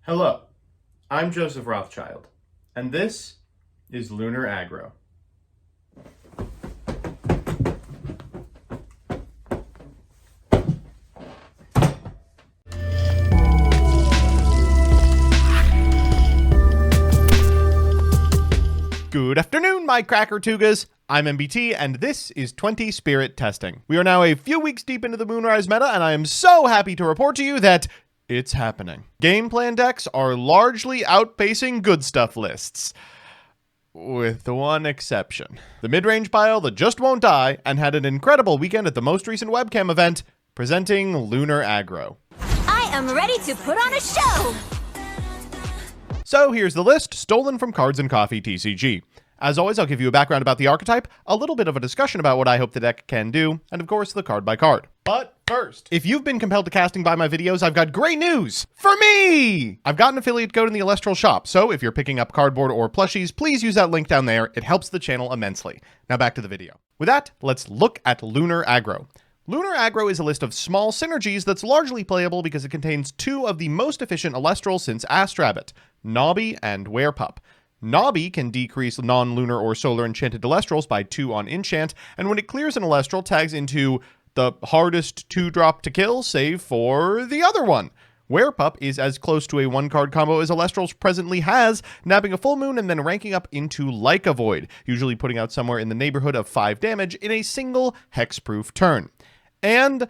Hello, I'm Joseph Rothschild, and this is Lunar Aggro. Good afternoon, my Cracker Tugas. I'm MBT, and this is 20 Spirit Testing. We are now a few weeks deep into the Moonrise meta, and I am so happy to report to you that it's happening. Game plan decks are largely outpacing good stuff lists, with the one exception. The mid-range pile that just won't die and had an incredible weekend at the most recent webcam event, presenting Lunar Aggro. I am ready to put on a show! So here's the list, stolen from Cards and Coffee TCG. As always, I'll give you a background about the archetype, a little bit of a discussion about what I hope the deck can do, and of course, the card by card. But first, if you've been compelled to casting by my videos, I've got great news for me! I've got an affiliate code in the Elestrals shop, so if you're picking up cardboard or plushies, please use that link down there. It helps the channel immensely. Now back to the video. With that, let's look at Lunar Aggro. Lunar Aggro is a list of small synergies that's largely playable because it contains two of the most efficient Elestrals since Astrabbit, Nobby and Werepup. Nobby can decrease non-lunar or solar enchanted Elestrals by 2 on enchant, and when it clears an Elestral, tags into the hardest 2-drop to kill, save for the other one. Werepup is as close to a 1-card combo as Elestrals presently has, nabbing a full moon and then ranking up into Like a Void, usually putting out somewhere in the neighborhood of 5 damage in a single hexproof turn. And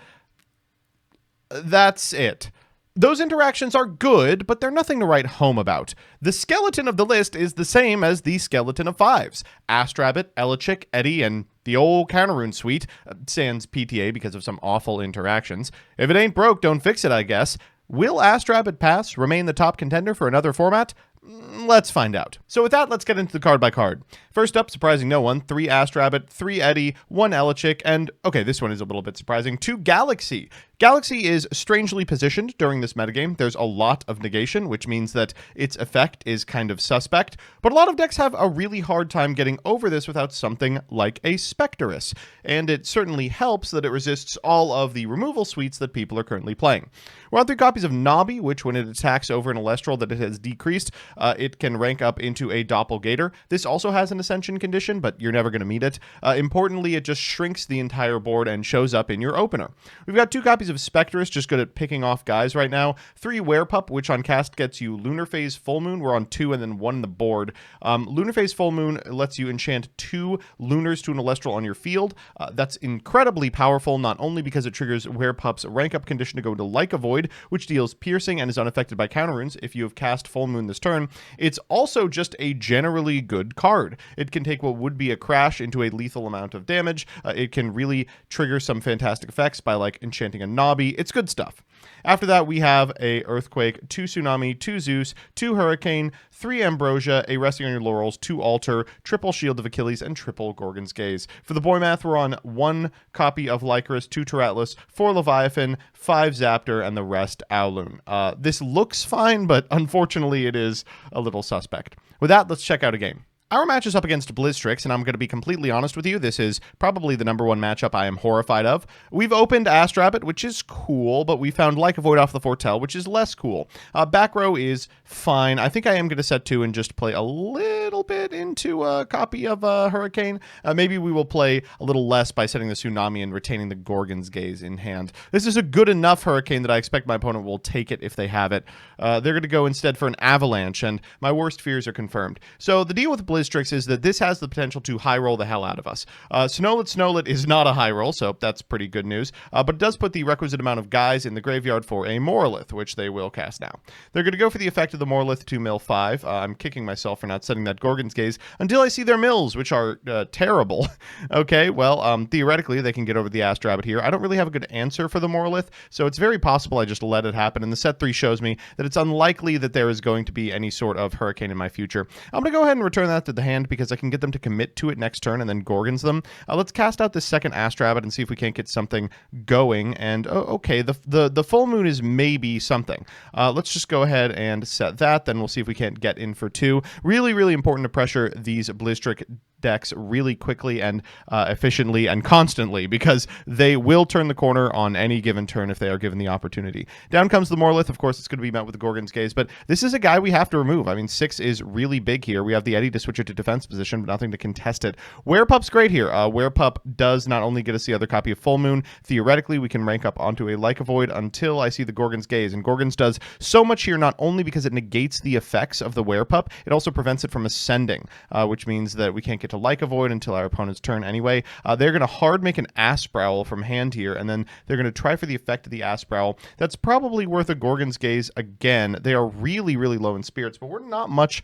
that's it. Those interactions are good, but they're nothing to write home about. The skeleton of the list is the same as the skeleton of 5s. Astrabbit, Elechick, Eddie, and the old Counterrune suite, sans PTA because of some awful interactions. If it ain't broke, don't fix it, I guess. Will Astrabbit Pass remain the top contender for another format? Let's find out. So with that, let's get into the card by card. First up, surprising no one, 3 Astrabbit, 3 Eddie, 1 Elechick, and, okay, this one is a little bit surprising, 2 Galaxy. Galaxy is strangely positioned during this metagame. There's a lot of negation, which means that its effect is kind of suspect, but a lot of decks have a really hard time getting over this without something like a Spectrus, and it certainly helps that it resists all of the removal suites that people are currently playing. We're on 3 copies of Nobby, which when it attacks over an Elestral that it has decreased, it can rank up into a Doppelgator. This also has an Ascension condition, but you're never going to meet it. Importantly, it just shrinks the entire board and shows up in your opener. We've got 2 copies of Spectrus, just good at picking off guys right now. 3 Werepup, which on cast gets you Lunar Phase Full Moon. We're on 2 and then 1 in the board. Lunar Phase Full Moon lets you enchant 2 Lunars to an Elestral on your field. That's incredibly powerful, not only because it triggers Werepup's rank up condition to go into Like a Void, which deals piercing and is unaffected by counterrunes if you have cast Full Moon this turn. It's also just a generally good card. It can take what would be a crash into a lethal amount of damage. It can really trigger some fantastic effects by like enchanting a Nobby. It's good stuff. After that, we have a Earthquake, 2 Tsunami, 2 Zeus, 2 Hurricane, 3 Ambrosia, a Resting on Your Laurels, 2 Altar, triple Shield of Achilles, and triple Gorgon's Gaze. For the boy math, we're on 1 copy of Lycaris, 2 Teratlus, 4 Leviathan, 5 Zaptor, and the rest Owloon. This looks fine, but unfortunately it is a little suspect. With that, let's check out a game. Our match is up against Blizztricks, and I'm going to be completely honest with you, this is probably the #1 matchup I am horrified of. We've opened Astrabbit, which is cool, but we found Like a Void off the Foretell, which is less cool. Back row is fine. I think I am going to set 2 and just play a little bit into a copy of Hurricane. Maybe we will play a little less by setting the Tsunami and retaining the Gorgon's Gaze in hand. This is a good enough Hurricane that I expect my opponent will take it if they have it. They're going to go instead for an Avalanche, and my worst fears are confirmed. So the deal with Blizztricks is that this has the potential to high roll the hell out of us. Snowlet is not a high roll, so that's pretty good news, but it does put the requisite amount of guys in the graveyard for a Morlith, which they will cast now. They're going to go for the effect of the Morlith to mill 5. I'm kicking myself for not setting that Gorgon's Gaze until I see their mills, which are terrible. Okay, well, theoretically, they can get over the Astrabbit here. I don't really have a good answer for the Morlith, so it's very possible I just let it happen, and the set 3 shows me that it's unlikely that there is going to be any sort of Hurricane in my future. I'm going to go ahead and return that to the hand because I can get them to commit to it next turn and then Gorgons them. Let's cast out this second Astrabbit and see if we can't get something going. And okay, the full moon is maybe something. Let's just go ahead and set that. Then we'll see if we can't get in for 2. Really, really important to pressure these Blizztrick decks really quickly and efficiently and constantly, because they will turn the corner on any given turn if they are given the opportunity. Down comes the Morlith. Of course, it's going to be met with the Gorgon's Gaze, but this is a guy we have to remove. I mean, 6 is really big here. We have the Eddie to switch it to defense position, but nothing to contest it. Werepup's great here. Werepup does not only get us the other copy of Full Moon, theoretically we can rank up onto a Like a Void until I see the Gorgon's Gaze, and Gorgon's does so much here, not only because it negates the effects of the Werepup, it also prevents it from ascending, which means that we can't get to Like a Void until our opponent's turn anyway. They're going to hard make an Asprowl from hand here, and then they're going to try for the effect of the Asprowl. That's probably worth a Gorgon's Gaze again. They are really, really low in spirits, but we're not much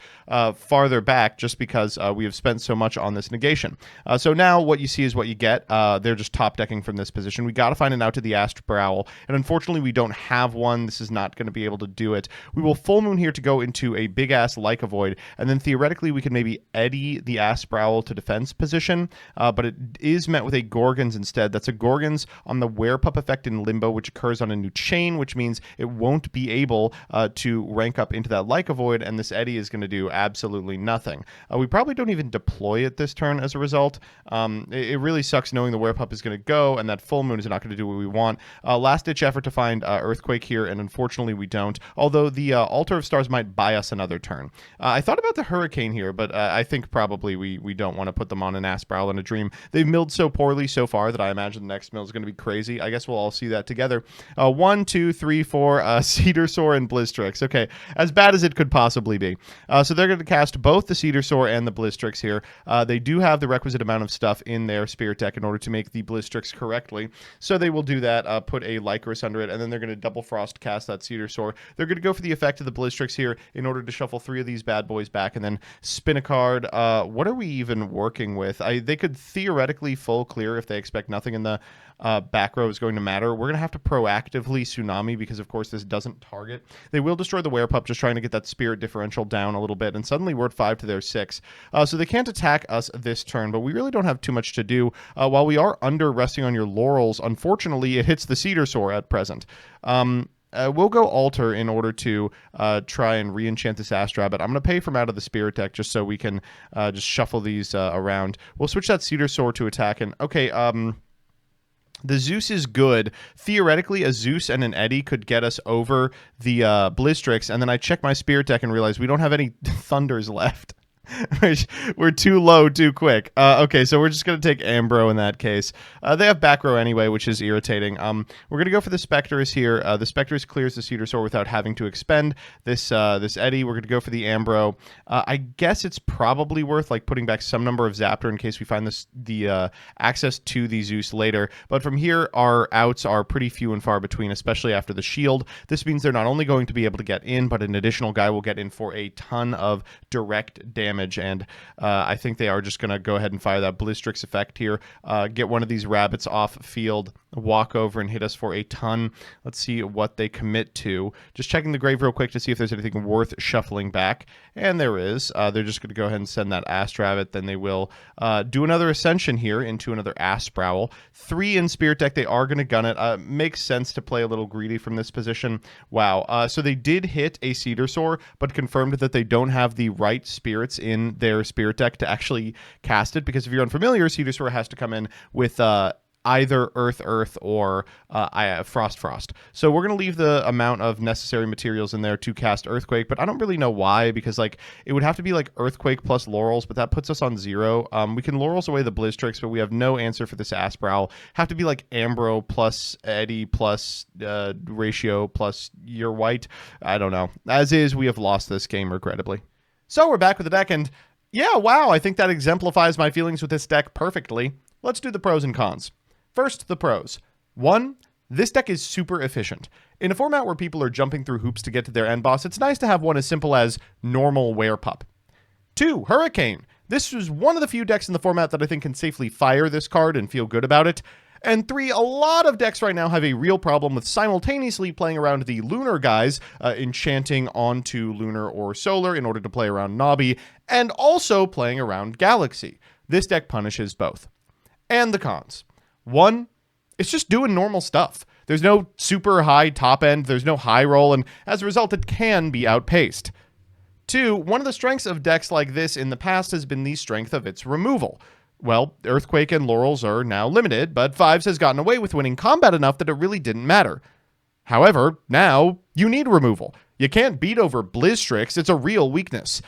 farther back just because we have spent so much on this negation. So now what you see is what you get. They're just top decking from this position. We got to find an out to the Asprowl, and unfortunately we don't have one. This is not going to be able to do it. We will Full Moon here to go into a big ass Like a Void, and then theoretically we can maybe Eddy the Asprowl to defense position, but it is met with a Gorgon's instead. That's a Gorgon's on the Werepup effect in Limbo, which occurs on a new chain, which means it won't be able to rank up into that Like a Void, and this Eddy is going to do absolutely nothing. We probably don't even deploy it this turn as a result. It really sucks knowing the Werepup is going to go, and that Full Moon is not going to do what we want. Last-ditch effort to find Earthquake here, and unfortunately we don't, although the Altar of Stars might buy us another turn. I thought about the Hurricane here, but I think probably we don't want to put them on an Asprowl and a Dream. They've milled so poorly so far that I imagine the next mill is going to be crazy. I guess we'll all see that together. 1, 2, 3, 4, Cedar Soar and Blizztricks. Okay, as bad as it could possibly be. So they're going to cast both the Cedar Soar and the Blizztricks here. They do have the requisite amount of stuff in their Spirit deck in order to make the Blizztricks correctly. So they will do that, put a Lycoris under it, and then they're going to Double Frost cast that Cedar Soar. They're going to go for the effect of the Blizztricks here in order to shuffle 3 of these bad boys back and then spin a card. What are we even working with? They could theoretically full clear if they expect nothing in the back row is going to matter. We're going to have to proactively Tsunami because, of course, this doesn't target. They will destroy the Werepup, just trying to get that Spirit differential down a little bit, and suddenly we're at 5 to their 6. So they can't attack us this turn, but we really don't have too much to do. While we are under Resting on Your Laurels, unfortunately, it hits the Cedar Soar at present. We'll go Altar in order to try and re-enchant this Astrabbit. I'm going to pay from out of the Spirit deck just so we can just shuffle these around. We'll switch that Cedar Soar to attack, and okay, the Zeus is good. Theoretically, a Zeus and an Eddy could get us over the Blizztricks, and then I check my Spirit deck and realize we don't have any Thunders left. We're too low too quick. Okay, so we're just going to take Ambro in that case. They have back row anyway, which is irritating. We're going to go for the Spectrus here. The Spectrus clears the Cedar Soar without having to expend this Eddy. We're going to go for the Ambro. I guess it's probably worth like putting back some number of Zaptor in case we find the access to the Zeus later. But from here, our outs are pretty few and far between, especially after the shield. This means they're not only going to be able to get in, but an additional guy will get in for a ton of direct damage. And I think they are just going to go ahead and fire that Blizztricks effect here, get one of these rabbits off field, walk over and hit us for a ton. Let's see what they commit to. Just checking the grave real quick to see if there's anything worth shuffling back. And there is. They're just going to go ahead and send that Astrabbit. Then they will do another Ascension here into another Asprowl. 3 in Spirit deck. They are going to gun it. Makes sense to play a little greedy from this position. Wow. So they did hit a Cedar Soar, but confirmed that they don't have the right spirits in their Spirit deck to actually cast it, because if you're unfamiliar, Cedar Soar has to come in with either Earth or Frost. So we're going to leave the amount of necessary materials in there to cast Earthquake, but I don't really know why, because like it would have to be like Earthquake plus Laurels, but that puts us on 0. We can Laurels away the Blizztricks, but we have no answer for this Asprowl. Have to be like Ambro plus Eddy plus Ratio plus your White. I don't know. As is, we have lost this game, regrettably. So we're back with the deck, and yeah, wow, I think that exemplifies my feelings with this deck perfectly. Let's do the pros and cons. First, the pros. 1, this deck is super efficient. In a format where people are jumping through hoops to get to their end boss, it's nice to have one as simple as normal Werepup. 2, Hurricane. This is one of the few decks in the format that I think can safely fire this card and feel good about it. And 3, a lot of decks right now have a real problem with simultaneously playing around the Lunar guys, enchanting onto Lunar or Solar in order to play around Nobby, and also playing around Galaxy. This deck punishes both. And the cons. 1, it's just doing normal stuff. There's no super high top end, there's no high roll, and as a result, it can be outpaced. 2, one of the strengths of decks like this in the past has been the strength of its removal. Well, Earthquake and Laurels are now limited, but 5s has gotten away with winning combat enough that it really didn't matter. However, now you need removal. You can't beat over Blizztricks, it's a real weakness.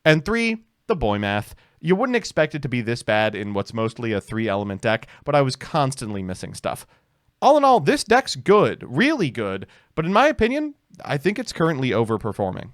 And 3, the boy math. You wouldn't expect it to be this bad in what's mostly a 3-element deck, but I was constantly missing stuff. All in all, this deck's good, really good, but in my opinion, I think it's currently overperforming.